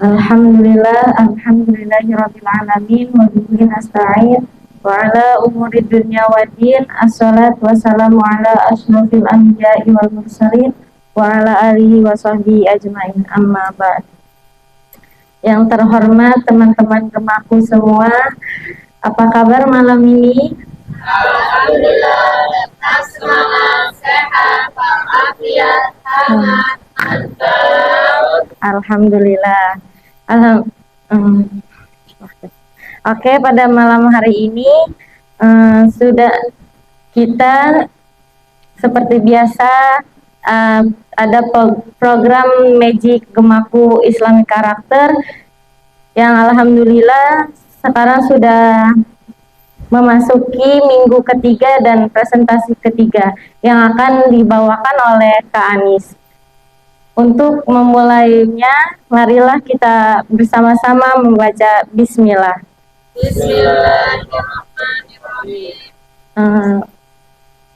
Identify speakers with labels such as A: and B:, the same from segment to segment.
A: Alhamdulillahirrabbilalamin wa bihi nasta'in wa ala umuri dunya waddin. Assalatu wassalamu ala asyrafil anbiya'i wal mursalin wa ala alihi wa sahbihi ajmain, amma ba'd. Yang terhormat teman-teman Gemaku semua, apa kabar malam ini?
B: Alhamdulillah, tetap semangat, sehat, walafiat, hangat, mantap.
A: Alhamdulillah. Oke, pada malam hari ini sudah kita seperti biasa ada program Magic Gemaku Islamic Karakter yang alhamdulillah sekarang sudah memasuki minggu ketiga dan presentasi ketiga yang akan dibawakan oleh Kak Anis. Untuk memulainya, marilah kita bersama-sama membaca Bismillah.
B: Bismillahirrahmanirrahim.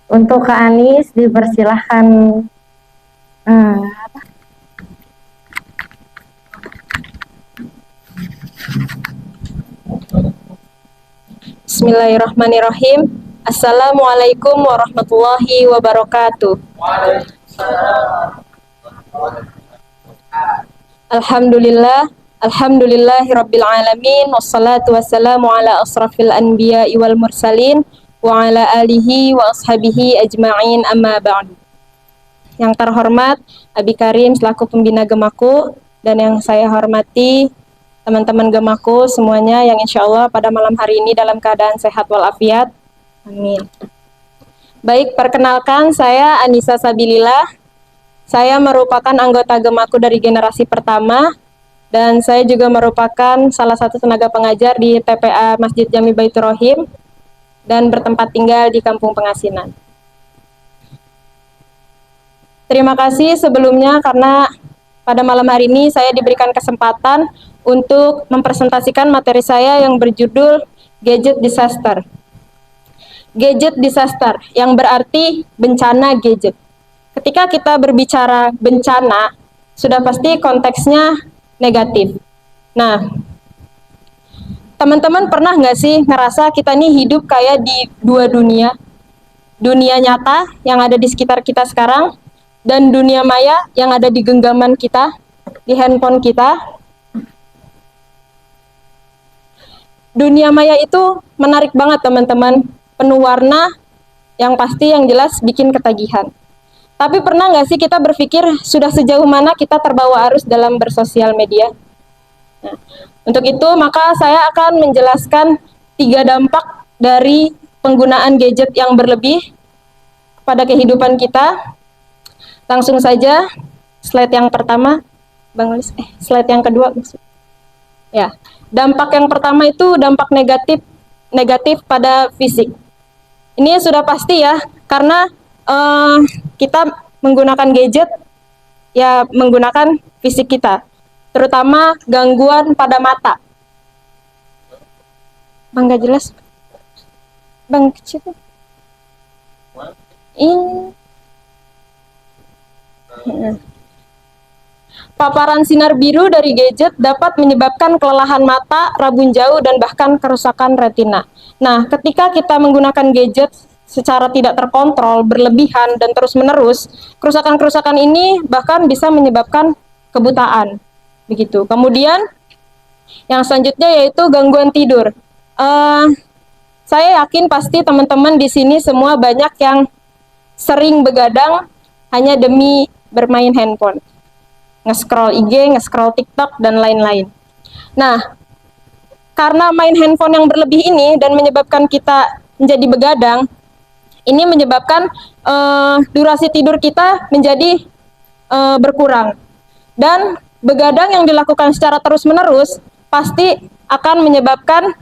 A: Untuk Kak Anis dipersilahkan.
C: Bismillahirrahmanirrahim. Assalamualaikum warahmatullahi wabarakatuh. Alhamdulillahirabbil alamin, wassalatu wassalamu ala asrafil anbiya'i wal mursalin wa ala alihi wa ashabihi ajma'in, amma ba'du. Yang terhormat Abi Karim selaku pembina Gemaku, dan yang saya hormati teman-teman Gemaku semuanya yang insya Allah pada malam hari ini dalam keadaan sehat walafiat. Amin. Baik, perkenalkan saya Anissa Sabilillah. Saya merupakan anggota Gemaku dari generasi pertama, dan saya juga merupakan salah satu tenaga pengajar di TPA Masjid Jami Baitur Rohim dan bertempat tinggal di Kampung Pengasinan. Terima kasih sebelumnya karena pada malam hari ini saya diberikan kesempatan untuk mempresentasikan materi saya yang berjudul Gadget Disaster. Gadget disaster yang berarti bencana gadget. Ketika kita berbicara bencana, sudah pasti konteksnya negatif. Nah, teman-teman pernah nggak sih ngerasa kita nih hidup kayak di dua dunia? Dunia nyata yang ada di sekitar kita sekarang, dan dunia maya yang ada di genggaman kita, di handphone kita. Dunia maya itu menarik banget teman-teman, penuh warna, yang pasti yang jelas bikin ketagihan. Tapi pernah nggak sih kita berpikir sudah sejauh mana kita terbawa arus dalam bersosial media? Nah, untuk itu maka saya akan menjelaskan 3 dampak dari penggunaan gadget yang berlebih pada kehidupan kita. Langsung saja, slide yang pertama, Bang Lis, slide yang kedua. Ya, dampak yang pertama itu dampak negatif pada fisik. Ini sudah pasti ya, karena kita menggunakan gadget ya menggunakan fisik kita, terutama gangguan pada mata. Bang gak jelas, Bang kecil. Ini paparan sinar biru dari gadget dapat menyebabkan kelelahan mata, rabun jauh, dan bahkan kerusakan retina. Nah, ketika kita menggunakan gadget secara tidak terkontrol, berlebihan, dan terus-menerus, kerusakan-kerusakan ini bahkan bisa menyebabkan kebutaan. Begitu. Kemudian, yang selanjutnya yaitu gangguan tidur. Saya yakin pasti teman-teman di sini semua banyak yang sering begadang hanya demi bermain handphone. Nge-scroll IG, nge-scroll TikTok, dan lain-lain. Nah, karena main handphone yang berlebih ini dan menyebabkan kita menjadi begadang, ini menyebabkan durasi tidur kita menjadi berkurang. Dan begadang yang dilakukan secara terus-menerus pasti akan menyebabkan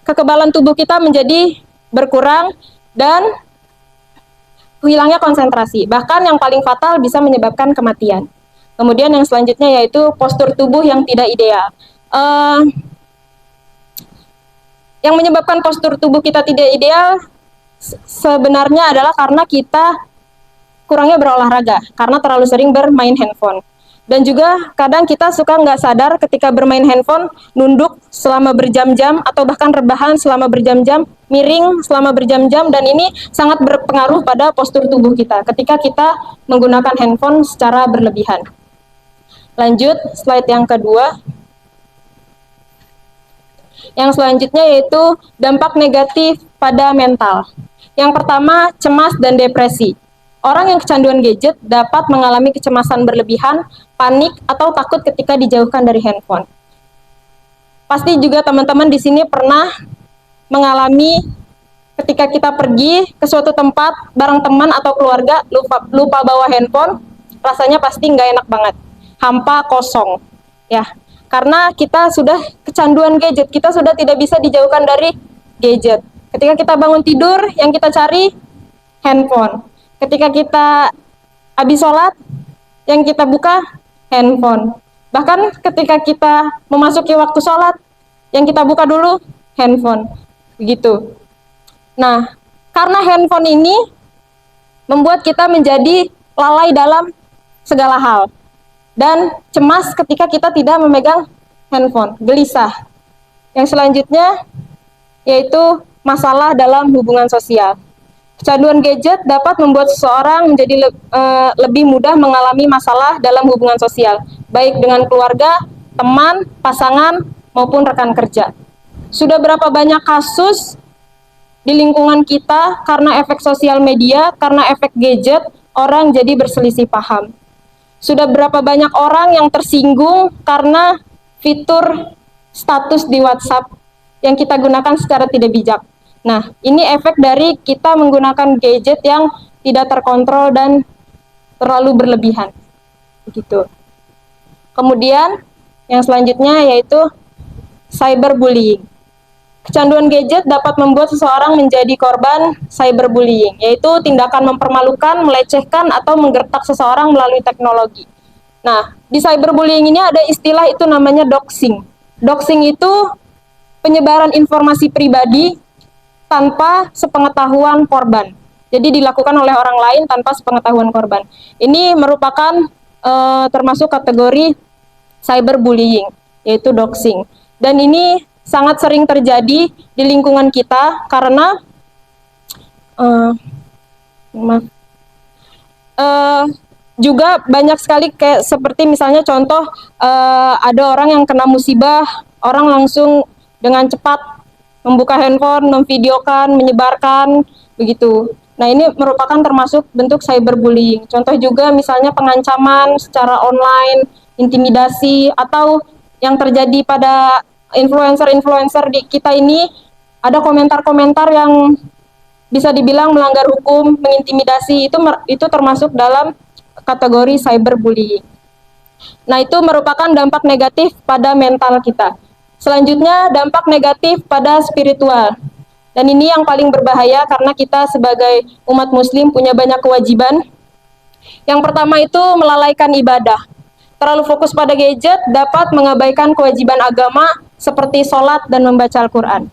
C: kekebalan tubuh kita menjadi berkurang dan hilangnya konsentrasi, bahkan yang paling fatal bisa menyebabkan kematian. Kemudian yang selanjutnya yaitu postur tubuh yang tidak ideal. Yang menyebabkan postur tubuh kita tidak ideal sebenarnya adalah karena kita kurangnya berolahraga karena terlalu sering bermain handphone. Dan juga kadang kita suka nggak sadar ketika bermain handphone, nunduk selama berjam-jam atau bahkan rebahan selama berjam-jam, miring selama berjam-jam, dan ini sangat berpengaruh pada postur tubuh kita ketika kita menggunakan handphone secara berlebihan. Lanjut, slide yang kedua. Yang selanjutnya yaitu dampak negatif pada mental. Yang pertama, cemas dan depresi. Orang yang kecanduan gadget dapat mengalami kecemasan berlebihan, panik, atau takut ketika dijauhkan dari handphone. Pasti juga teman-teman di sini pernah mengalami ketika kita pergi ke suatu tempat bareng teman atau keluarga, lupa bawa handphone, rasanya pasti nggak enak banget, hampa, kosong, ya. Karena kita sudah kecanduan gadget, kita sudah tidak bisa dijauhkan dari gadget. Ketika kita bangun tidur, yang kita cari handphone. Ketika kita habis sholat, yang kita buka handphone. Bahkan ketika kita memasuki waktu sholat, yang kita buka dulu handphone. Begitu. Nah, karena handphone ini membuat kita menjadi lalai dalam segala hal. Dan cemas ketika kita tidak memegang handphone, gelisah. Yang selanjutnya yaitu masalah dalam hubungan sosial. Kecanduan gadget dapat membuat seseorang menjadi lebih mudah mengalami masalah dalam hubungan sosial, baik dengan keluarga, teman, pasangan, maupun rekan kerja. Sudah berapa banyak kasus di lingkungan kita karena efek sosial media, karena efek gadget, orang jadi berselisih paham. Sudah berapa banyak orang yang tersinggung karena fitur status di WhatsApp yang kita gunakan secara tidak bijak. Nah, ini efek dari kita menggunakan gadget yang tidak terkontrol dan terlalu berlebihan. Begitu. Kemudian, yang selanjutnya yaitu cyberbullying. Kecanduan gadget dapat membuat seseorang menjadi korban cyberbullying, yaitu tindakan mempermalukan, melecehkan, atau menggertak seseorang melalui teknologi. Nah, di cyberbullying ini ada istilah itu namanya doxing. Doxing itu penyebaran informasi pribadi tanpa sepengetahuan korban. Jadi dilakukan oleh orang lain tanpa sepengetahuan korban. Ini merupakan termasuk kategori cyberbullying, yaitu doxing. Dan ini sangat sering terjadi di lingkungan kita karena juga banyak sekali kayak seperti misalnya contoh ada orang yang kena musibah, orang langsung dengan cepat membuka handphone, memvideokan, menyebarkan, begitu. Nah, ini merupakan termasuk bentuk cyberbullying. Contoh juga misalnya pengancaman secara online, intimidasi, atau yang terjadi pada influencer-influencer di kita ini, ada komentar-komentar yang bisa dibilang melanggar hukum, mengintimidasi, itu termasuk dalam kategori cyberbullying. Nah, itu merupakan dampak negatif pada mental kita. Selanjutnya, dampak negatif pada spiritual. Dan ini yang paling berbahaya karena kita sebagai umat muslim punya banyak kewajiban. Yang pertama itu melalaikan ibadah. Terlalu fokus pada gadget dapat mengabaikan kewajiban agama seperti sholat dan membaca Al-Quran.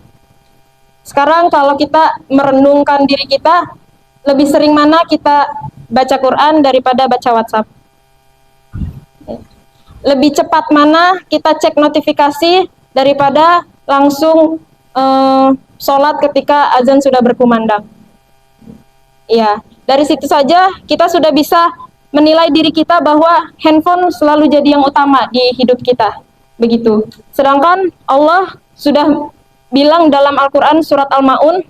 C: Sekarang kalau kita merenungkan diri kita, lebih sering mana kita baca Quran daripada baca WhatsApp? Lebih cepat mana kita cek notifikasi daripada langsung sholat ketika azan sudah berkumandang. Ya, dari situ saja kita sudah bisa menilai diri kita bahwa handphone selalu jadi yang utama di hidup kita. Begitu. Sedangkan Allah sudah bilang dalam Al-Quran surat Al-Ma'un,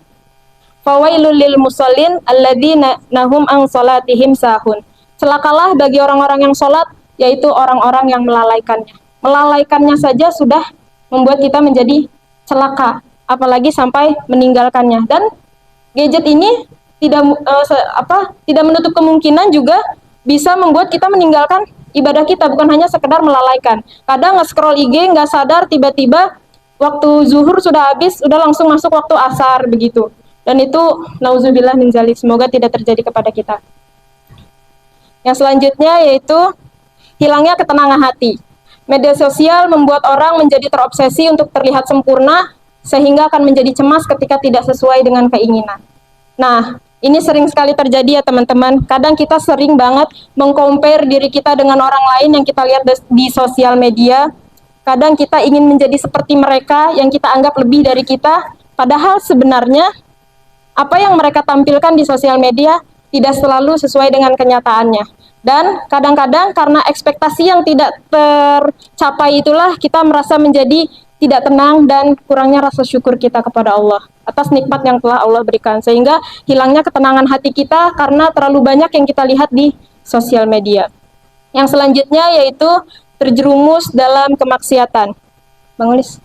C: fawailul lil musallin alladzina nahum an salatihim sahun. Celakalah bagi orang-orang yang sholat, yaitu orang-orang yang melalaikannya. Melalaikannya saja sudah membuat kita menjadi celaka, apalagi sampai meninggalkannya. Dan gadget ini tidak menutup kemungkinan juga bisa membuat kita meninggalkan ibadah kita, bukan hanya sekedar melalaikan. Kadang nge-scroll IG nggak sadar, tiba-tiba waktu zuhur sudah habis, udah langsung masuk waktu asar, begitu. Dan itu nauzubillah min dzalik, semoga tidak terjadi kepada kita. Yang selanjutnya yaitu hilangnya ketenangan hati. Media sosial membuat orang menjadi terobsesi untuk terlihat sempurna, sehingga akan menjadi cemas ketika tidak sesuai dengan keinginan. Nah, Ini sering sekali terjadi ya teman-teman. Kadang kita sering banget meng-compare diri kita dengan orang lain yang kita lihat di sosial media. Kadang kita ingin menjadi seperti mereka yang kita anggap lebih dari kita. Padahal sebenarnya apa yang mereka tampilkan di sosial media tidak selalu sesuai dengan kenyataannya. Dan kadang-kadang karena ekspektasi yang tidak tercapai itulah kita merasa menjadi tidak tenang dan kurangnya rasa syukur kita kepada Allah atas nikmat yang telah Allah berikan. Sehingga hilangnya ketenangan hati kita karena terlalu banyak yang kita lihat di sosial media. Yang selanjutnya yaitu terjerumus dalam kemaksiatan. Bang Ulis.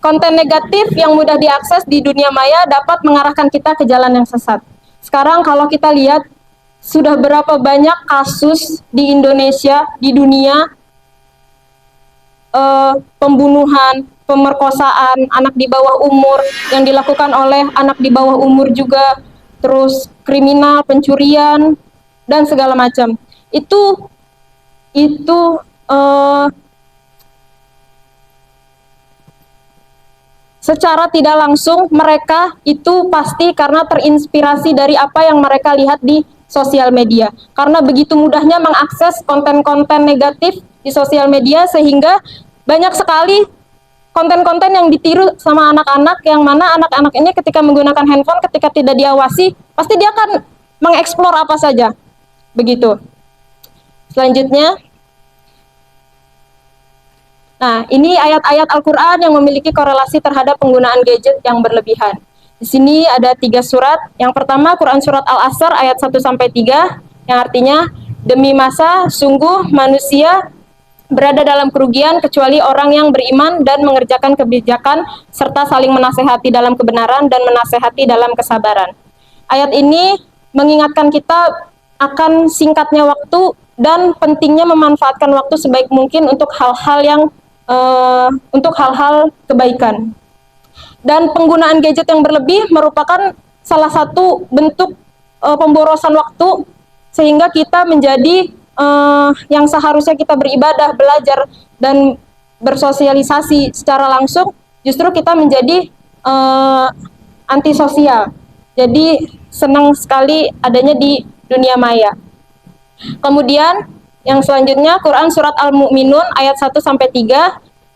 C: Konten negatif yang mudah diakses di dunia maya dapat mengarahkan kita ke jalan yang sesat. Sekarang kalau kita lihat, sudah berapa banyak kasus di Indonesia, di dunia, pembunuhan, pemerkosaan anak di bawah umur yang dilakukan oleh anak di bawah umur juga, terus kriminal, pencurian, dan segala macam. Itu secara tidak langsung mereka itu pasti karena terinspirasi dari apa yang mereka lihat di sosial media. Karena begitu mudahnya mengakses konten-konten negatif di sosial media sehingga banyak sekali konten-konten yang ditiru sama anak-anak, yang mana anak-anak ini ketika menggunakan handphone ketika tidak diawasi pasti dia akan mengeksplor apa saja. Begitu. Selanjutnya, nah, ini ayat-ayat Al-Quran yang memiliki korelasi terhadap penggunaan gadget yang berlebihan. Di sini ada 3 surat. Yang pertama, Quran Surat Al-Asr ayat 1-3, yang artinya, demi masa, sungguh manusia berada dalam kerugian kecuali orang yang beriman dan mengerjakan kebijakan, serta saling menasehati dalam kebenaran dan menasehati dalam kesabaran. Ayat ini mengingatkan kita akan singkatnya waktu dan pentingnya memanfaatkan waktu sebaik mungkin untuk hal-hal kebaikan. Dan penggunaan gadget yang berlebih merupakan salah satu bentuk pemborosan waktu sehingga kita menjadi yang seharusnya kita beribadah, belajar dan bersosialisasi secara langsung, justru kita menjadi antisosial. Jadi senang sekali adanya di dunia maya. Kemudian yang selanjutnya Quran Surat Al-Mu'minun ayat 1-3,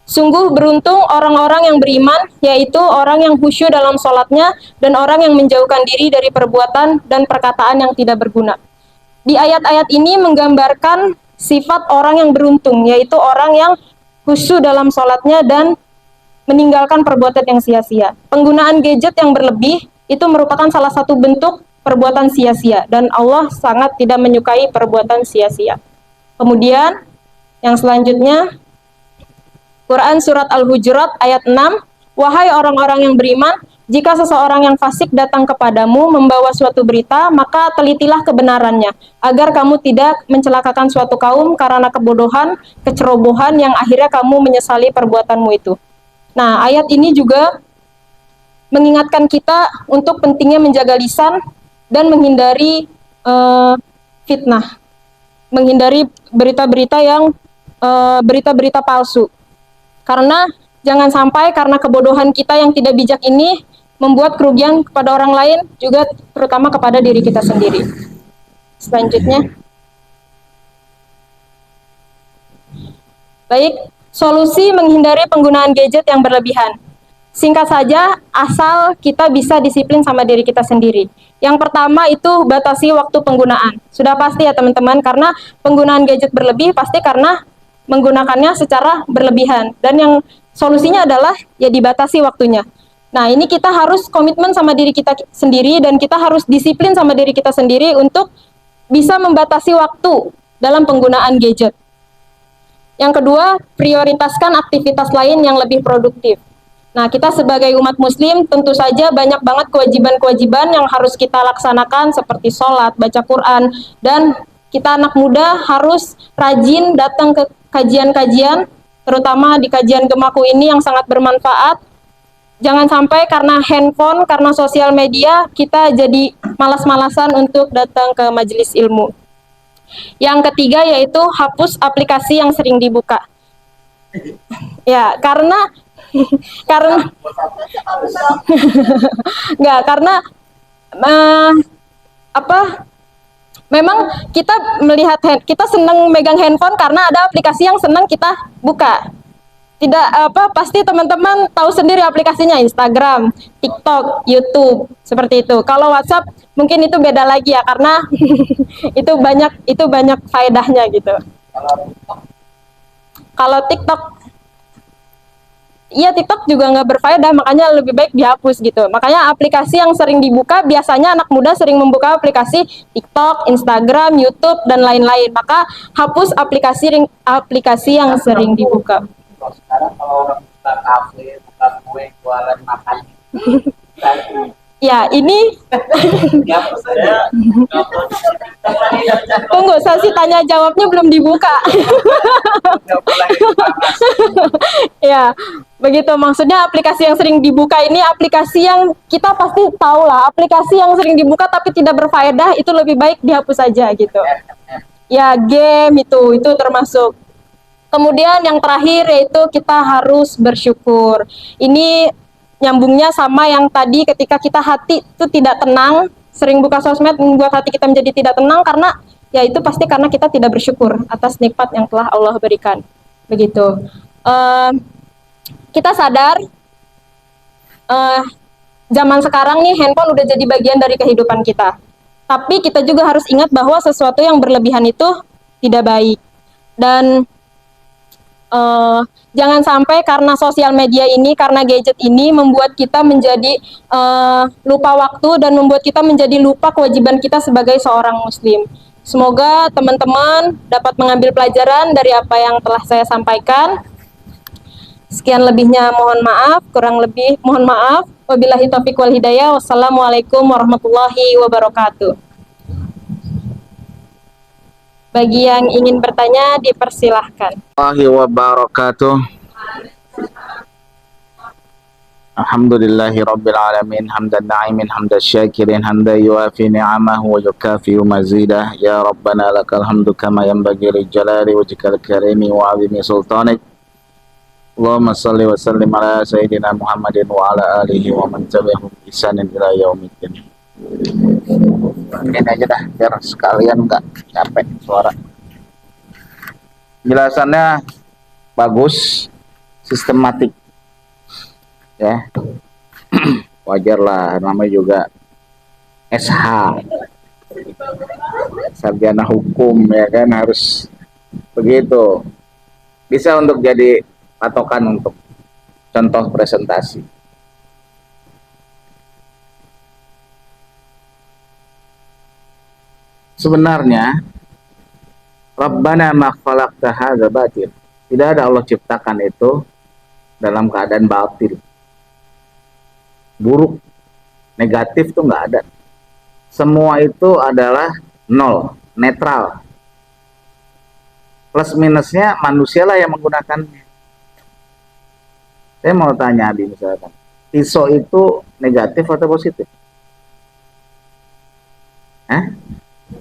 C: sungguh beruntung orang-orang yang beriman, yaitu orang yang khusyuk dalam sholatnya dan orang yang menjauhkan diri dari perbuatan dan perkataan yang tidak berguna. Di ayat-ayat ini menggambarkan sifat orang yang beruntung, yaitu orang yang khusyuk dalam sholatnya dan meninggalkan perbuatan yang sia-sia. Penggunaan gadget yang berlebih itu merupakan salah satu bentuk perbuatan sia-sia dan Allah sangat tidak menyukai perbuatan sia-sia. Kemudian yang selanjutnya Quran Surat Al-Hujurat ayat 6, wahai orang-orang yang beriman, jika seseorang yang fasik datang kepadamu membawa suatu berita, maka telitilah kebenarannya, agar kamu tidak mencelakakan suatu kaum karena kebodohan, kecerobohan yang akhirnya kamu menyesali perbuatanmu itu. Nah, ayat ini juga mengingatkan kita untuk pentingnya menjaga lisan dan menghindari fitnah, menghindari berita-berita yang berita-berita palsu. Karena jangan sampai karena kebodohan kita yang tidak bijak ini membuat kerugian kepada orang lain, juga terutama kepada diri kita sendiri. Selanjutnya, baik, solusi menghindari penggunaan gadget yang berlebihan. Singkat saja, asal kita bisa disiplin sama diri kita sendiri. Yang pertama itu batasi waktu penggunaan. Sudah pasti ya teman-teman, karena penggunaan gadget berlebih pasti karena menggunakannya secara berlebihan. Dan yang solusinya adalah ya dibatasi waktunya. Nah, ini kita harus komitmen sama diri kita sendiri dan kita harus disiplin sama diri kita sendiri untuk bisa membatasi waktu dalam penggunaan gadget. Yang kedua, prioritaskan aktivitas lain yang lebih produktif. Nah, kita sebagai umat muslim tentu saja banyak banget kewajiban-kewajiban yang harus kita laksanakan seperti sholat, baca Quran, dan kita anak muda harus rajin datang ke kajian-kajian, terutama di kajian Gemaku ini yang sangat bermanfaat. Jangan sampai karena handphone, karena sosial media, kita jadi malas-malasan untuk datang ke majelis ilmu. Yang ketiga yaitu hapus aplikasi yang sering dibuka. Ya, karena Karena nggak, karena eh, apa? Memang kita melihat kita senang megang handphone karena ada aplikasi yang senang kita buka. Tidak apa, pasti teman-teman tahu sendiri aplikasinya, Instagram, TikTok, YouTube, seperti itu. Kalau WhatsApp mungkin itu beda lagi ya, karena itu banyak faedahnya gitu. Kalau TikTok, iya, TikTok juga nggak berfaedah, makanya lebih baik dihapus gitu. Makanya aplikasi yang sering dibuka, biasanya anak muda sering membuka aplikasi TikTok, Instagram, YouTube, dan lain-lain. Maka hapus aplikasi yang sering dibuka.
B: Sekarang kalau orang buka kafe, buka kue, jualan makan.
C: Ya, ini tunggu, sesi tanya jawabnya belum dibuka. Ya, begitu maksudnya. Aplikasi yang sering dibuka ini aplikasi yang kita pasti tahu lah, aplikasi yang sering dibuka tapi tidak berfaedah, itu lebih baik dihapus saja gitu. Ya, game itu termasuk. Kemudian yang terakhir yaitu kita harus bersyukur. Ini nyambungnya sama yang tadi, ketika kita hati itu tidak tenang, sering buka sosmed membuat hati kita menjadi tidak tenang, karena ya itu pasti karena kita tidak bersyukur atas nikmat yang telah Allah berikan. Begitu. Kita sadar zaman sekarang nih handphone udah jadi bagian dari kehidupan kita. Tapi kita juga harus ingat bahwa sesuatu yang berlebihan itu tidak baik. Dan jangan sampai karena sosial media ini, karena gadget ini membuat kita menjadi lupa waktu dan membuat kita menjadi lupa kewajiban kita sebagai seorang muslim. Semoga teman-teman dapat mengambil pelajaran dari apa yang telah saya sampaikan. Sekian lebihnya mohon maaf, kurang lebih mohon maaf. Wabillahi taufiq wal hidayah. Wassalamualaikum warahmatullahi wabarakatuh. Bagi yang ingin bertanya dipersilahkan.
D: Wabarakatuh. Alhamdulillahi rabbil alamin, hamdan na'imin, hamdan syakirin, hamdan yuafi ni'amahu wa yukafi mazidah. Ya Rabbana lakal hamdu kama yanbaghi li jalali wajhikal karimi wa 'azimi sultanik. Allahumma salli wa sallim ala sayyidina Muhammadin wa ala alihi wa man tabi'ahum bi ihsanin ila yaumiddin. Ini aja dah, biar sekalian nggak capek suara. Jelasannya bagus, sistematik, ya. Wajar lah, namanya juga SH, sarjana hukum, ya kan, harus begitu. Bisa untuk jadi patokan untuk contoh presentasi. Sebenarnya Rabbana ma khalaqta hadza batil. Tidak ada Allah ciptakan itu dalam keadaan batil. Buruk, negatif tuh nggak ada. Semua itu adalah nol, netral. Plus minusnya manusia lah yang menggunakannya. Saya mau tanya Adi, misalkan, pisau itu negatif atau positif? Hah?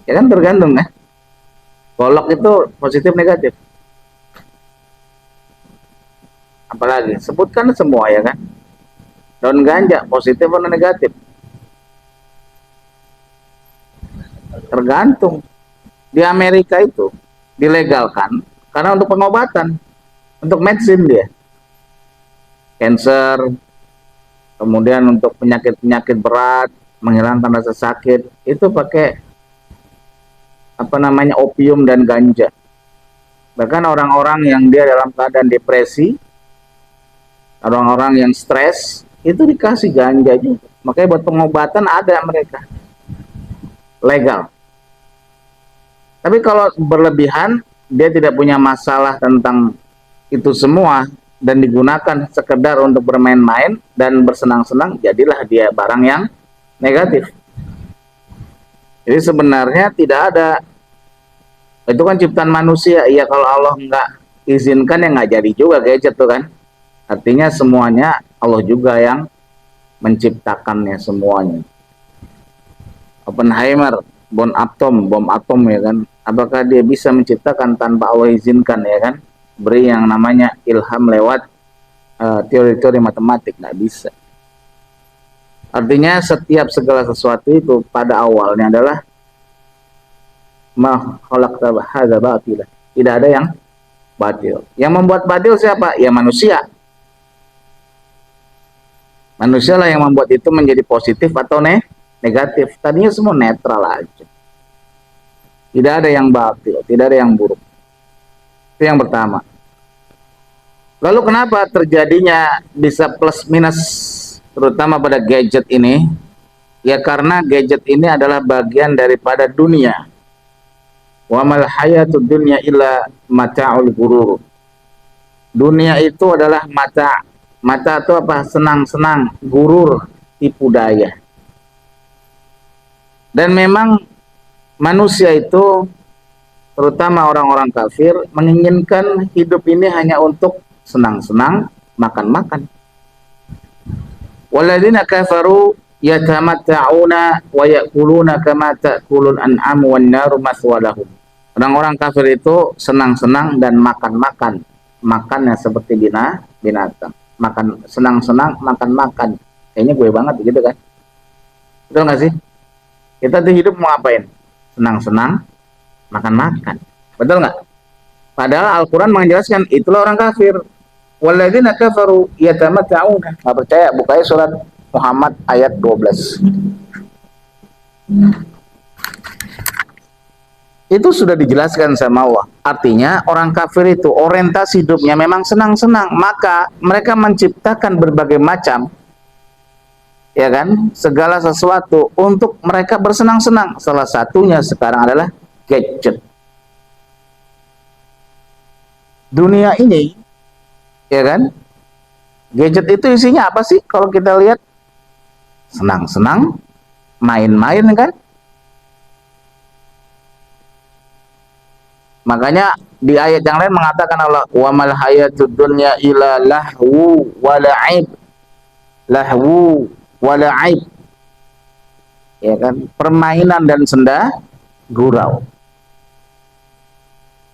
D: Ya kan tergantung ya. Golok itu positif negatif. Apalagi sebutkan semua ya kan. Daun ganja positif atau negatif? Tergantung. Di Amerika itu dilegalkan karena untuk pengobatan, untuk medicine dia. Cancer, kemudian untuk penyakit-penyakit berat, menghilangkan rasa sakit, itu pakai opium dan ganja. Bahkan orang-orang yang dia dalam keadaan depresi, orang-orang yang stres, itu dikasih ganja juga. Makanya buat pengobatan ada mereka, legal. Tapi kalau berlebihan, dia tidak punya masalah tentang itu semua dan digunakan sekedar untuk bermain-main dan bersenang-senang, jadilah dia barang yang negatif. Jadi sebenarnya tidak ada, itu kan ciptaan manusia. Ya kalau Allah nggak izinkan ya nggak jadi juga gadget tuh kan. Artinya semuanya Allah juga yang menciptakannya semuanya. Oppenheimer, bom atom ya kan. Apakah dia bisa menciptakan tanpa Allah izinkan ya kan? Beri yang namanya ilham lewat teori-teori matematik, nggak bisa. Artinya setiap segala sesuatu itu pada awalnya adalah ma khalaqta hadza batila. Tidak ada yang batil. Yang membuat batil siapa? Ya manusia. Manusia lah yang membuat itu menjadi positif atau negatif. Tadinya semua netral aja. Tidak ada yang batil, tidak ada yang buruk. Itu yang pertama. Lalu kenapa terjadinya bisa plus minus terutama pada gadget ini? Ya karena gadget ini adalah bagian daripada dunia. Wa mal hayatud dunya illa mata'ul ghurur. Dunia itu adalah mata. Mata itu apa? Senang-senang, gurur, tipu daya. Dan memang manusia itu, terutama orang-orang kafir, menginginkan hidup ini hanya untuk senang-senang, makan-makan. Walladzina kafaru yatamatta'una wa ya'kuluna kama ta'kulul an'amu wan naru maswalahum. Orang-orang kafir itu senang-senang dan makan-makan. Makannya seperti binatang. Makan senang-senang, makan-makan. Kayaknya gue banget gitu kan. Betul nggak sih? Kita tuh hidup mau ngapain? Senang-senang, makan-makan. Betul nggak? Padahal Al-Quran menjelaskan itulah orang kafir. Walladzina kafaru yatamatta'una. Nggak percaya? Bukanya surat Muhammad ayat 12. Itu sudah dijelaskan sama Allah. Artinya orang kafir itu orientasi hidupnya memang senang-senang, maka mereka menciptakan berbagai macam, ya kan, segala sesuatu untuk mereka bersenang-senang. Salah satunya sekarang adalah gadget. Dunia ini, ya kan, gadget itu isinya apa sih? Kalau kita lihat, senang-senang, main-main kan. Makanya di ayat yang lain mengatakan Allah, wa mal hayatud dunya illa lahu wa la'ib. Lahu wa la'ib. Ya kan, permainan dan senda gurau.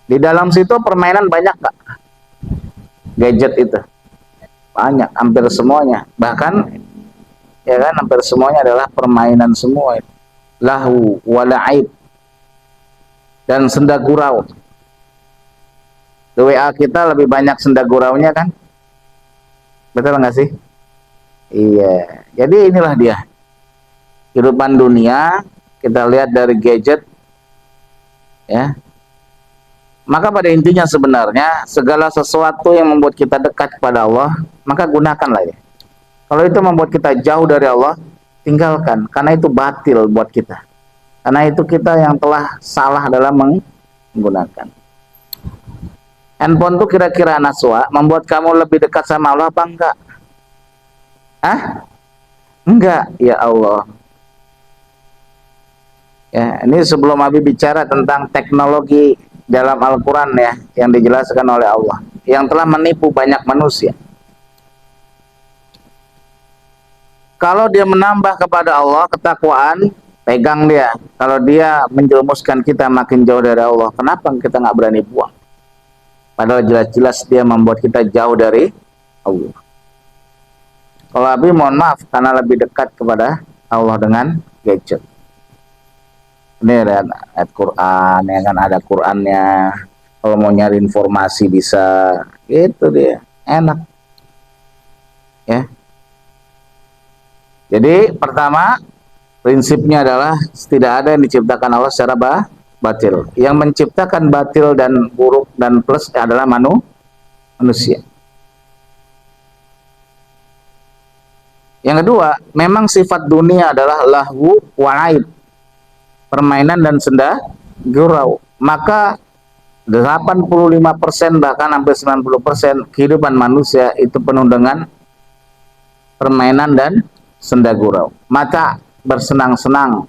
D: Di dalam situ permainan banyak Kak. Gadget itu. Banyak, hampir semuanya. Bahkan ya kan, hampir semuanya adalah permainan semua. Lahu wa la'ib. Dan senda gurau. Di WA kita lebih banyak senda guraunya kan? Betul nggak sih? Iya. Jadi inilah dia. Kehidupan dunia kita lihat dari gadget, ya. Maka pada intinya sebenarnya segala sesuatu yang membuat kita dekat kepada Allah, maka gunakanlah ya. Kalau itu membuat kita jauh dari Allah, tinggalkan. Karena itu batil buat kita. Karena itu kita yang telah salah dalam menggunakan. Handphone tuh kira-kira Naswa membuat kamu lebih dekat sama Allah apa enggak? Ah? Enggak, ya Allah. Ya, ini sebelum Abi bicara tentang teknologi dalam Al-Quran ya, yang dijelaskan oleh Allah, yang telah menipu banyak manusia. Kalau dia menambah kepada Allah ketakwaan, pegang dia. Kalau dia menjerumuskan kita makin jauh dari Allah, kenapa kita nggak berani buang? Padahal jelas-jelas dia membuat kita jauh dari Allah. Kalau Abi mohon maaf karena lebih dekat kepada Allah dengan gadget. Ini ada ayat Quran, ya kan, ada Qurannya. Kalau mau nyari informasi bisa, gitu dia, enak. Ya. Jadi pertama prinsipnya adalah tidak ada yang diciptakan Allah secara batil. Yang menciptakan batil dan buruk dan plus adalah manusia. Yang kedua, memang sifat dunia adalah lahu wa aib, permainan dan senda gurau. Maka 85% bahkan hampir 90% kehidupan manusia itu penuh dengan permainan dan senda gurau. Mata bersenang-senang,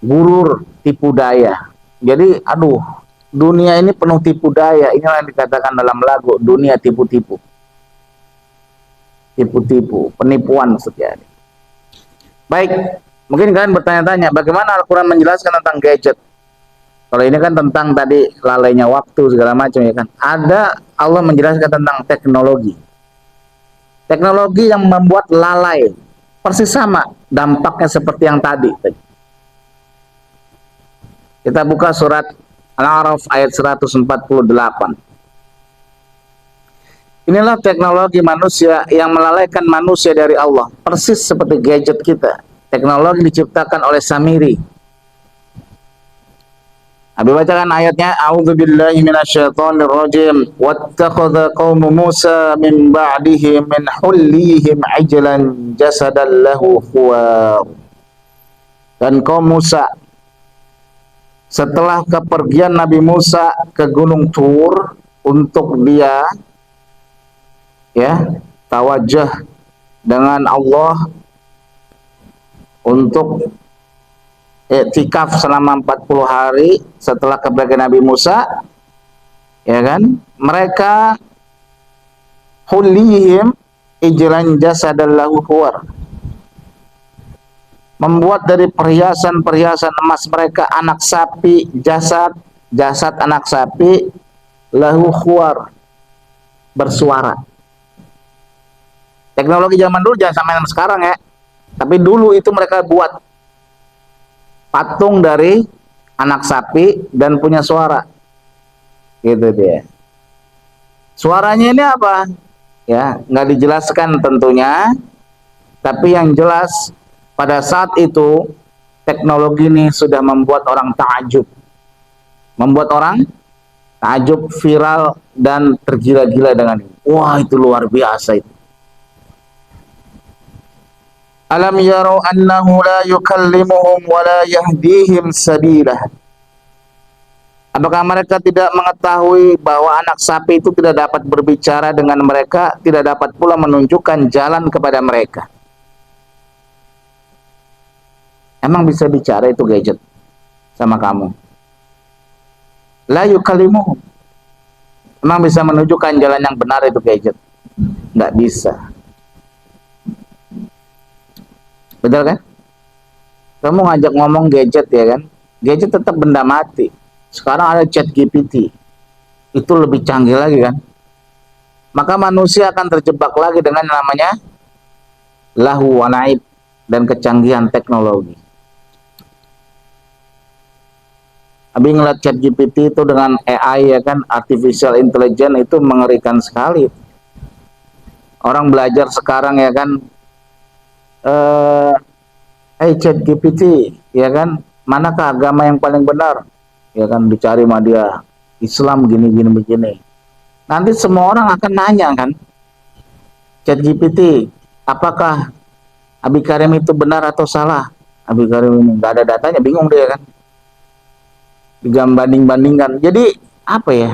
D: gurur, tipu daya. Jadi aduh, dunia ini penuh tipu daya. Inilah yang dikatakan dalam lagu, dunia tipu-tipu. Tipu-tipu, penipuan setiap hari. Baik, mungkin kalian bertanya-tanya bagaimana Al-Quran menjelaskan tentang gadget. Kalau ini kan tentang tadi lalainya waktu segala macam ya kan. Ada Allah menjelaskan tentang teknologi. Teknologi yang membuat lalai, persis sama dampaknya seperti yang tadi. Kita buka surat Al-A'raf ayat 148. Inilah teknologi manusia yang melalaikan manusia dari Allah, persis seperti gadget kita. Teknologi diciptakan oleh Samiri. Abi bacakan ayatnya, a'udzubillahi minasyaitonir rajim. Wattakhadha qaumu Musa min ba'dihi min hullihim ajlan jasadan lahu khuwar. Dan kaum Musa setelah kepergian Nabi Musa ke Gunung Tur untuk dia tawajjah dengan Allah untuk i'tikaf selama 40 hari setelah kepergian Nabi Musa, ya kan? Mereka hulihim ijlan jasadan lahu khuwar, membuat dari perhiasan-perhiasan emas mereka anak sapi, jasad anak sapi, lahu khuwar, bersuara. Teknologi zaman dulu jangan sama yang sekarang ya. Tapi dulu itu mereka buat patung dari anak sapi dan punya suara. Gitu dia. Suaranya ini apa? Ya, nggak dijelaskan tentunya. Tapi yang jelas pada saat itu teknologi ini sudah membuat orang takjub. Membuat orang takjub, viral dan tergila-gila dengan ini. Wah, itu luar biasa itu. Alam yarau annahu la yukallimuhum wa la yahdihim sabilah. Apakah mereka tidak mengetahui bahwa anak sapi itu tidak dapat berbicara dengan mereka, tidak dapat pula menunjukkan jalan kepada mereka? Emang bisa bicara itu gadget sama kamu? La yukallimuhum. Emang bisa menunjukkan jalan yang benar itu gadget? Nggak bisa. Betul kan? Kamu ngajak ngomong gadget ya kan? Gadget tetap benda mati. Sekarang ada ChatGPT. Itu lebih canggih lagi kan? Maka manusia akan terjebak lagi dengan namanya lahu wa naib dan kecanggihan teknologi. Abi ngeliat ChatGPT itu dengan AI ya kan, artificial intelligence, itu mengerikan sekali. Orang belajar sekarang ya kan, ChatGPT ya kan, manakah agama yang paling benar? Ya kan, dicari sama dia, Islam gini begini. Nanti semua orang akan nanya kan, ChatGPT, apakah Abi Karim itu benar atau salah? Abi Karim ini nggak ada datanya, bingung dia kan, digambanding-bandingkan. Jadi apa ya,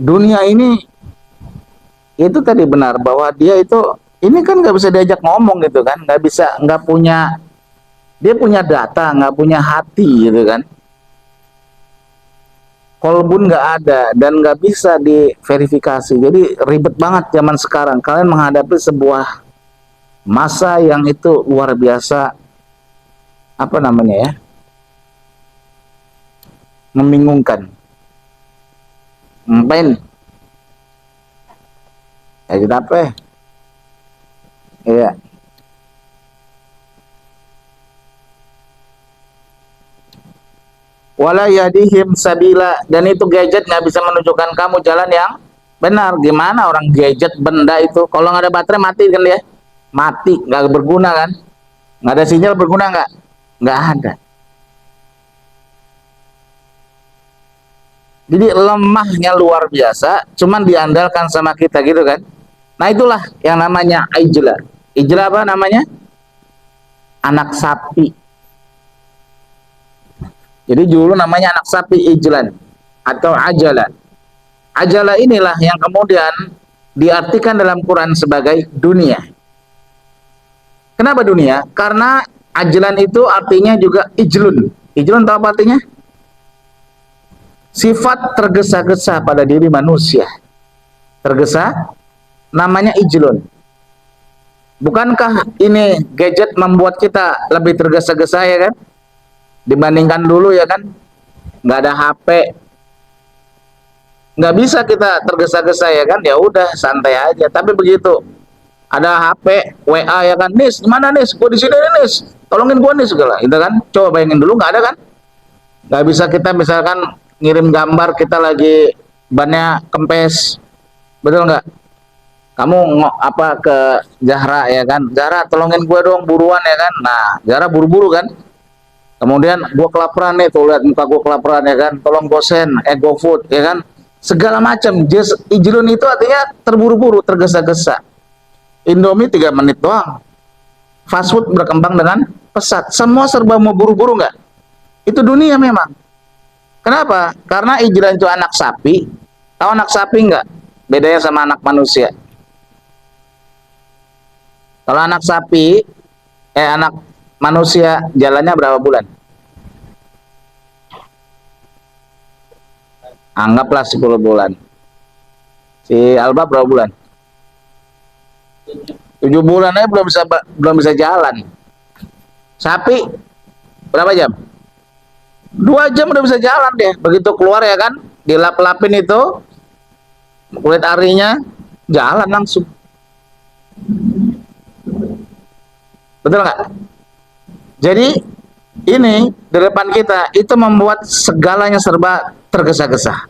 D: dunia ini itu tadi benar bahwa dia itu ini kan nggak bisa diajak ngomong gitu kan, nggak punya, dia punya data, nggak punya hati gitu kan, kolbun nggak ada dan nggak bisa diverifikasi. Jadi ribet banget zaman sekarang. Kalian menghadapi sebuah masa yang itu luar biasa, apa namanya ya, membingungkan. Ngapain? Ya kita apa ya? Iya. Wala yadihim sabila, dan itu gadget nggak bisa menunjukkan kamu jalan yang benar. Gimana orang gadget benda itu kalau nggak ada baterai mati kan dia? Mati, nggak berguna kan? Nggak ada sinyal berguna nggak? Nggak ada. Jadi lemahnya luar biasa, cuman diandalkan sama kita gitu kan. Nah itulah yang namanya ijla. Ijla apa namanya? Anak sapi. Jadi dulu namanya anak sapi ijlan atau ajala. Ajala inilah yang kemudian diartikan dalam Quran sebagai dunia. Kenapa dunia? Karena ajlan itu artinya juga ijlun. Ijlun tahu apa artinya? Sifat tergesa-gesa pada diri manusia. Tergesa, namanya ijlun. Bukankah ini gadget membuat kita lebih tergesa-gesa ya kan? Dibandingkan dulu ya kan? Nggak ada HP, Nggak bisa kita tergesa-gesa ya kan, ya udah santai aja. Tapi begitu ada HP, WA ya kan, Nis, mana Nis? Gua di sini nih, Nis. Tolongin gua nih segala, itu kan. Coba bayangin dulu, nggak ada kan? Nggak bisa kita misalkan ngirim gambar kita lagi bannya kempes, betul nggak? Kamu apa ke Zahra ya kan? Zahra tolongin gue dong buruan ya kan? Nah, Zahra buru-buru kan? Kemudian gue kelaparan nih, tuh lihat muka gue kelaparan ya kan? Tolong gosen, GoFood ya kan? Segala macam. Just ijrun itu artinya terburu-buru, tergesa-gesa. Indomie 3 menit doang. Fast food berkembang dengan pesat. Semua serba mau buru-buru nggak? Itu dunia memang. Kenapa? Karena ijrun itu anak sapi. Tahu anak sapi nggak? Bedanya sama anak manusia. Kalau anak sapi, anak manusia jalannya berapa bulan? Anggaplah 10 bulan. Si Alba berapa bulan? 7 bulan aja belum bisa jalan. Sapi berapa jam? 2 jam udah bisa jalan deh. Begitu keluar ya kan, dilap-lapin itu kulit arinya, jalan langsung. Betul nggak? Jadi ini di depan kita itu membuat segalanya serba tergesa-gesa.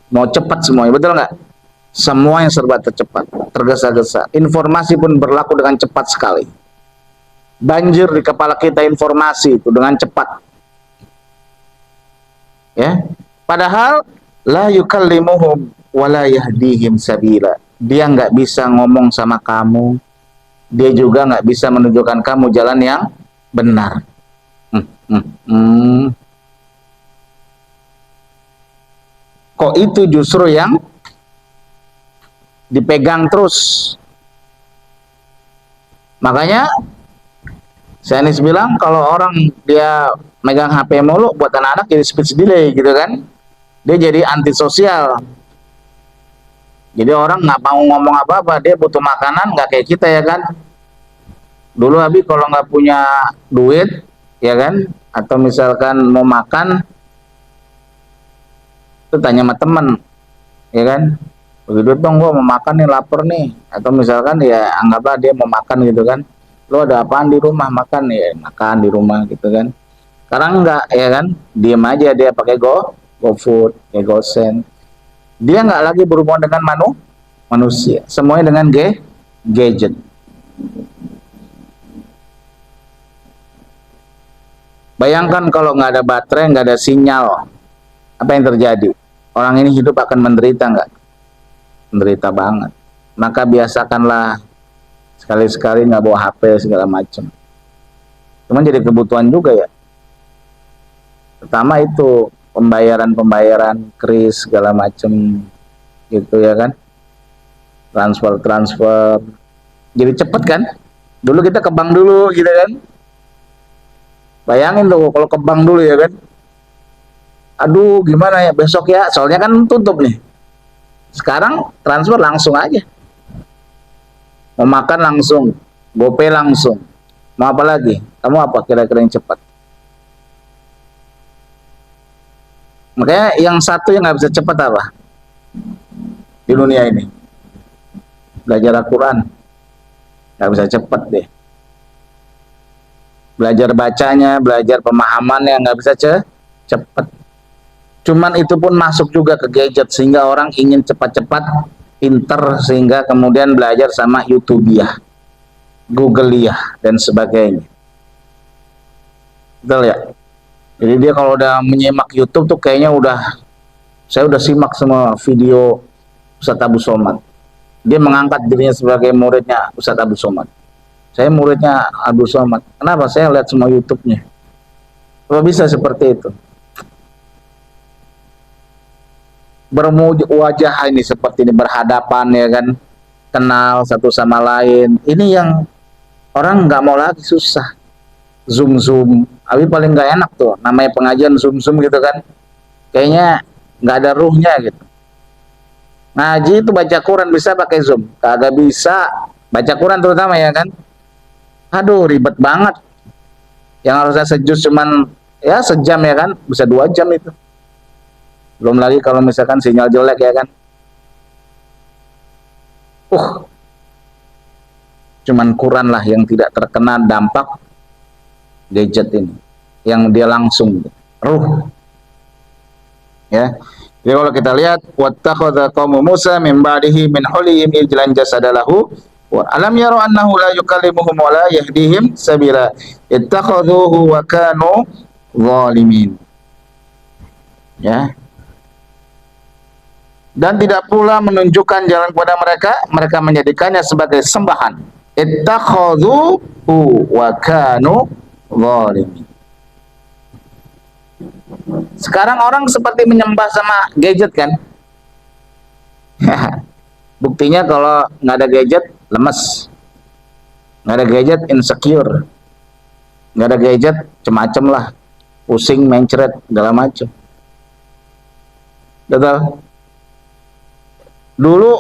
D: Mau cepat semuanya, betul nggak? Semua yang serba tercepat, tergesa-gesa. Informasi pun berlaku dengan cepat sekali. Banjir di kepala kita informasi itu dengan cepat. Ya, padahal la yukallimuhum wa la yahdihim sabila. Dia nggak bisa ngomong sama kamu. Dia juga nggak bisa menunjukkan kamu jalan yang benar. Kok itu justru yang dipegang terus. Makanya saya bilang kalau orang dia megang HP mulu buat anak-anak jadi speech delay gitu kan. Dia jadi antisosial. Jadi orang nggak mau ngomong apa-apa, dia butuh makanan nggak kayak kita ya kan. Dulu Abi kalau nggak punya duit ya kan, atau misalkan mau makan, itu tanya sama temen ya kan. Begitu dong gua mau makan nih, lapar nih. Atau misalkan ya anggaplah dia mau makan gitu kan. Lo ada apaan di rumah? Makan ya, makan di rumah gitu kan. Sekarang enggak ya kan, diem aja dia pakai GoFood, ya GoSend. Dia nggak lagi berhubungan dengan manusia, semuanya dengan gadget. Bayangkan kalau nggak ada baterai, nggak ada sinyal, apa yang terjadi? Orang ini hidup akan menderita nggak? Menderita banget. Maka biasakanlah sekali-sekali nggak bawa HP segala macam. Cuman jadi kebutuhan juga ya. Pertama itu pembayaran kris segala macam gitu ya kan, transfer jadi cepet kan. Dulu kita ke bank dulu gitu kan, bayangin tuh kalau ke bank dulu ya kan, aduh gimana ya besok ya soalnya kan tutup nih. Sekarang transfer langsung aja, mau makan langsung, GoPay langsung, mau apa lagi, kamu apa kira-kira yang cepat? Makanya yang satu yang nggak bisa cepat apa di dunia ini? Belajar Al-Quran nggak bisa cepat deh. Belajar bacanya, belajar pemahamannya nggak bisa cepat. Cuman itu pun masuk juga ke gadget sehingga orang ingin cepat-cepat pinter sehingga kemudian belajar sama YouTube-iyah, Google-iyah dan sebagainya. Betul ya? Jadi dia kalau udah menyimak YouTube tuh kayaknya saya udah simak semua video Ustadz Abu Somad. Dia mengangkat dirinya sebagai muridnya Ustadz Abu Somad. Saya muridnya Abu Somad. Kenapa? Saya lihat semua YouTube-nya. Apa bisa seperti itu? Berwajah ini seperti ini, berhadapan ya kan, kenal satu sama lain. Ini yang orang nggak mau lagi, susah. Zoom, Abi paling nggak enak tuh, namanya pengajian Zoom gitu kan, kayaknya nggak ada ruhnya gitu. Ngaji itu baca Quran bisa pakai Zoom, kagak bisa. Baca Quran terutama ya kan, aduh ribet banget. Yang harusnya sejus cuman ya sejam ya kan, bisa 2 jam itu. Belum lagi kalau misalkan sinyal jelek ya kan. Cuman Quran lah yang tidak terkena dampak gadget ini, yang dia langsung ruh. Ya. Jadi kalau kita lihat wattakhadha qaumu Musa min ba'dihi min hulihim ijlan jasadalahu wa alam yaru annahu la yukallimuhum wa la yahdihim sabila ittakhadhuhu wa kanu zalimin. Ya. Dan tidak pula menunjukkan jalan kepada mereka, mereka menjadikannya sebagai sembahan. Ittakhadhuhu wa kanu zalimin. Sekarang orang seperti menyembah sama gadget kan. Buktinya kalau nggak ada gadget lemes, nggak ada gadget insecure, nggak ada gadget macem-macem lah, pusing, mencret, segala macam. Betul. Dulu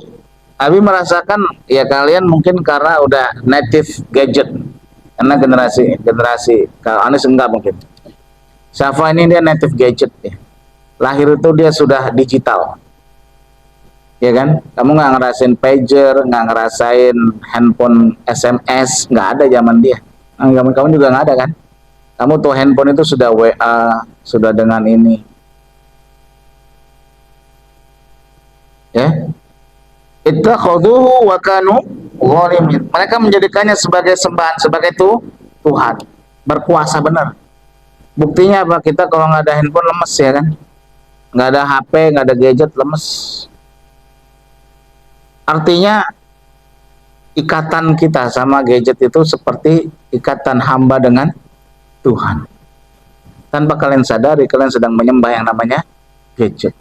D: Abi merasakan ya kalian mungkin karena udah native gadget, karena generasi kalau Anis enggak mungkin. Syafa ini dia native gadget ya. Lahir itu dia sudah digital. Ya kan? Kamu nggak ngerasain pager, nggak ngerasain handphone SMS, nggak ada zaman dia. Kamu juga nggak ada kan? Kamu tuh handphone itu sudah WA, sudah dengan ini. Ya. Ittakhadhuhu wa kanu zalimin. Mereka menjadikannya sebagai sembahan, sebagai Tuhan. Berkuasa benar. Buktinya apa? Kita kalau nggak ada handphone lemes ya kan, nggak ada HP, nggak ada gadget lemes. Artinya ikatan kita sama gadget itu seperti ikatan hamba dengan Tuhan. Tanpa kalian sadari, kalian sedang menyembah yang namanya gadget.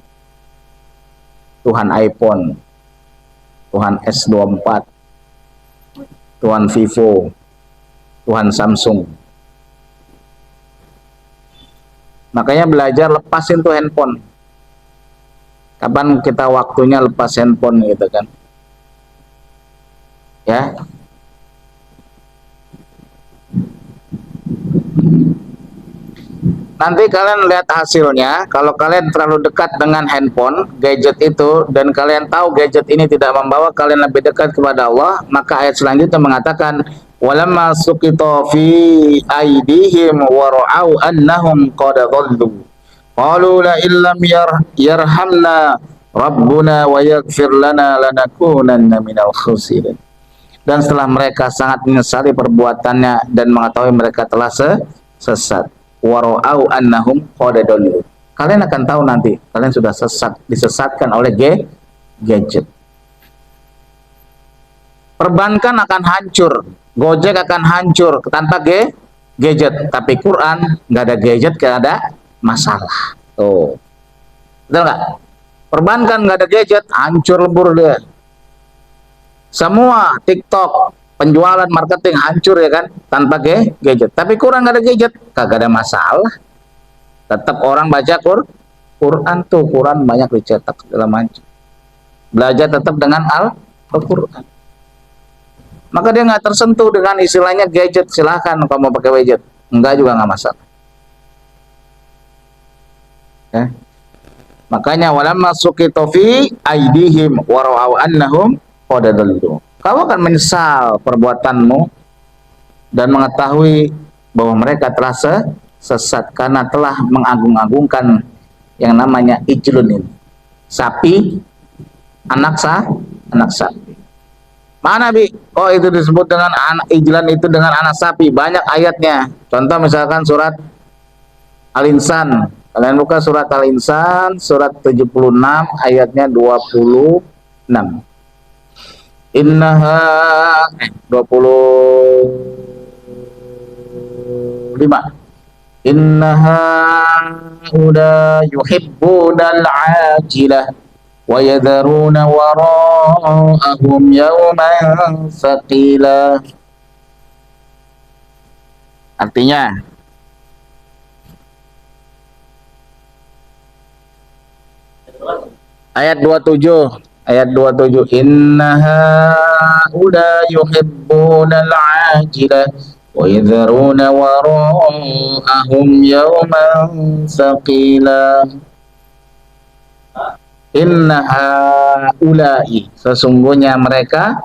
D: Tuhan iPhone, Tuhan S24, Tuhan Vivo, Tuhan Samsung. Makanya belajar lepasin tuh handphone. Kapan kita waktunya lepas handphone gitu kan? Ya. Nanti kalian lihat hasilnya. Kalau kalian terlalu dekat dengan handphone, gadget itu, dan kalian tahu gadget ini tidak membawa kalian lebih dekat kepada Allah, maka ayat selanjutnya mengatakan walamma suqita fi aydihim wa ra'au annahum qad dhallu qalu la illam yarhamna rabbuna wa yaghfir lana lanakunanna minal khasirin. Dan setelah mereka sangat menyesali perbuatannya dan mengetahui mereka telah sesat, wa ra'au annahum qad dhallu, kalian akan tahu nanti kalian sudah disesatkan oleh gadget. Perbankan akan hancur, Gojek akan hancur tanpa gadget. Tapi Quran nggak ada gadget, nggak ada masalah. Tuh, betul nggak? Perbankan nggak ada gadget, hancur lebur dia. Semua TikTok, penjualan, marketing hancur ya kan, tanpa gadget. Tapi Quran nggak ada gadget, kagak ada masalah. Tetap orang baca Quran tuh, Quran banyak dicetak segala macam. Belajar tetap dengan Al-Quran. Maka dia nggak tersentuh dengan istilahnya gadget. Silahkan kamu pakai gadget, enggak juga nggak masalah. Ya. Makanya walamma suqita fi aydihim wa ra'au annahum qad dhallu. Kamu akan menyesal perbuatanmu dan mengetahui bahwa mereka telah sesat karena telah mengagung-agungkan yang namanya ijlun ini. Sapi, anak sapi. Mana Bi? Oh itu disebut dengan anak ijlan itu dengan anak sapi. Banyak ayatnya. Contoh misalkan surat Al-Insan. Kalian buka surat Al-Insan, surat 76 ayatnya 26. Innaha 25. Innaha uda yuhibbunal ajilah wa yadharuna wara'ahum yawman thaqila. Artinya ayat 27 innaha uda yuhibbunal ajilah wa yadharuna wara'ahum yawman thaqila. Inna haulai, sesungguhnya mereka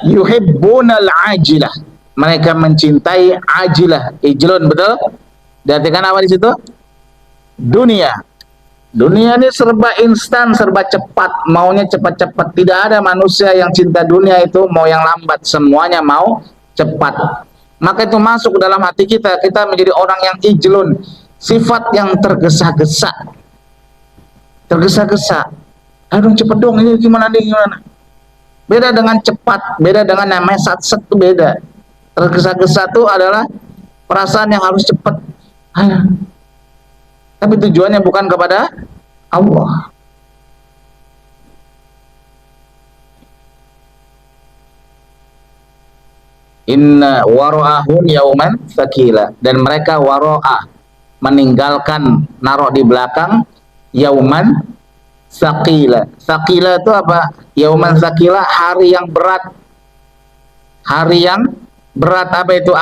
D: yuhibbunal ajilah, mereka mencintai ajilah. Ijlun, betul? Diartikan apa di situ? Dunia. Dunia ini serba instan, serba cepat, maunya cepat-cepat. Tidak ada manusia yang cinta dunia itu mau yang lambat, semuanya mau cepat. Maka itu masuk ke dalam hati kita, kita menjadi orang yang ijlun, sifat yang tergesa-gesa. Tergesa-gesa. Aduh cepet dong, ini gimana nih, gimana? Beda dengan cepat, beda dengan namanya satset itu beda. Tergesa-gesa itu adalah perasaan yang harus cepat. Tapi tujuannya bukan kepada Allah. Inna wara'ahum yauman sakila, dan mereka waro'ah, meninggalkan, naruh di belakang, yauman sakila. Sakila itu apa? Yauman sakila, hari yang berat. Hari yang berat apa itu?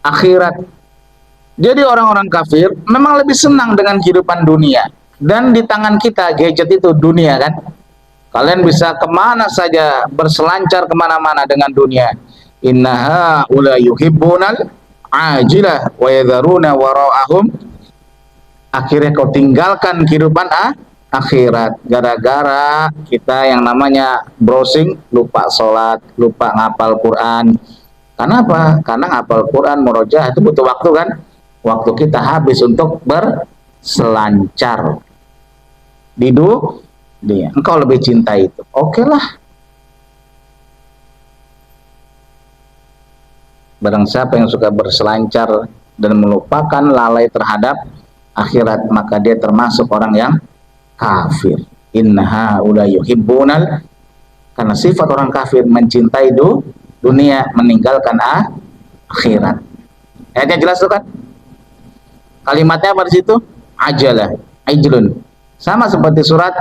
D: Akhirat. Jadi orang-orang kafir memang lebih senang dengan kehidupan dunia. Dan di tangan kita gadget itu dunia kan. Kalian bisa kemana saja, berselancar kemana-mana dengan dunia. Innaha ula yuhibbunal ajilah wa yadharuna wara'ahum. Akhirnya kau tinggalkan kehidupan akhirat. Gara-gara kita yang namanya browsing, lupa sholat, lupa ngapal Quran. Kenapa? Karena ngapal Quran, murojaah itu butuh waktu kan. Waktu kita habis untuk berselancar di dunia. Engkau lebih cinta itu, oke lah. Barang siapa yang suka berselancar dan melupakan, lalai terhadap akhirat, maka dia termasuk orang yang kafir. Innaha ula yuhibbunal, karena sifat orang kafir mencintai dunia, meninggalkan akhirat. Ayatnya jelas tuh kan? Kalimatnya apa di situ? Ajalah, ajlun. Sama seperti surat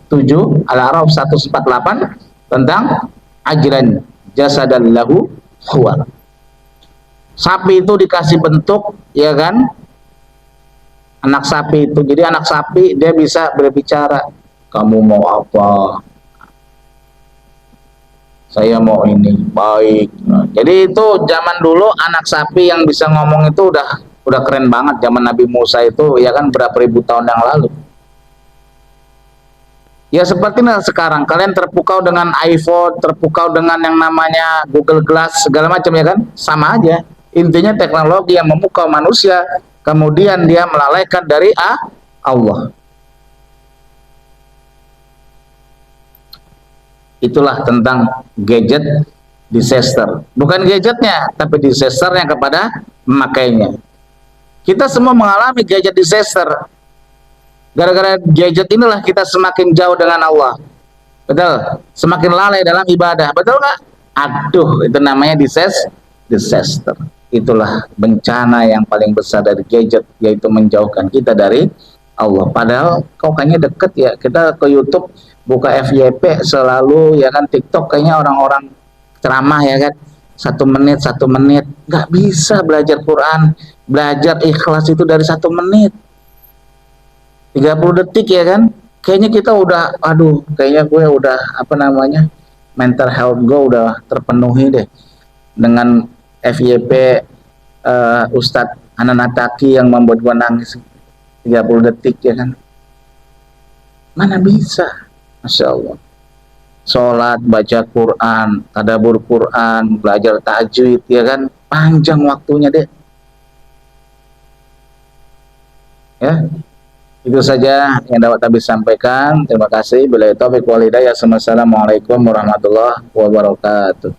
D: 7 Al-A'raf 148 tentang ajlan jasadan lahu khuwar. Sapi itu dikasih bentuk, ya kan? Anak sapi itu. Jadi anak sapi dia bisa berbicara. Kamu mau apa? Saya mau ini. Baik. Jadi itu zaman dulu anak sapi yang bisa ngomong itu udah keren banget. Zaman Nabi Musa itu ya kan berapa ribu tahun yang lalu. Ya seperti sekarang kalian terpukau dengan iPhone, terpukau dengan yang namanya Google Glass segala macam ya kan, sama aja. Intinya teknologi yang memukau manusia, kemudian dia melalaikan dari Allah. Itulah tentang gadget disaster. Bukan gadgetnya, tapi disasternya kepada memakainya. Kita semua mengalami gadget disaster. Gara-gara gadget inilah kita semakin jauh dengan Allah. Betul? Semakin lalai dalam ibadah. Betul nggak? Aduh, itu namanya disaster. Itulah bencana yang paling besar dari gadget, yaitu menjauhkan kita dari Allah. Padahal kok kayaknya deket ya. Kita ke YouTube, buka FYP selalu ya kan, TikTok kayaknya orang-orang ceramah ya kan. 1 menit, nggak bisa belajar Quran, belajar ikhlas itu dari 1 menit, 30 detik ya kan. Kayaknya kita udah, aduh, kayaknya gue udah mental health gue udah terpenuhi deh dengan FYP Ustadz Ananataki yang membuat gue nangis 30 detik ya kan. Mana bisa, Masya Allah. Sholat, baca Quran, tadabbur Quran, belajar tajwid ya kan, panjang waktunya deh. Ya, itu saja yang dapat kami sampaikan. Terima kasih. Bila taufiq wal hidayah. Assalamualaikum warahmatullahi wabarakatuh.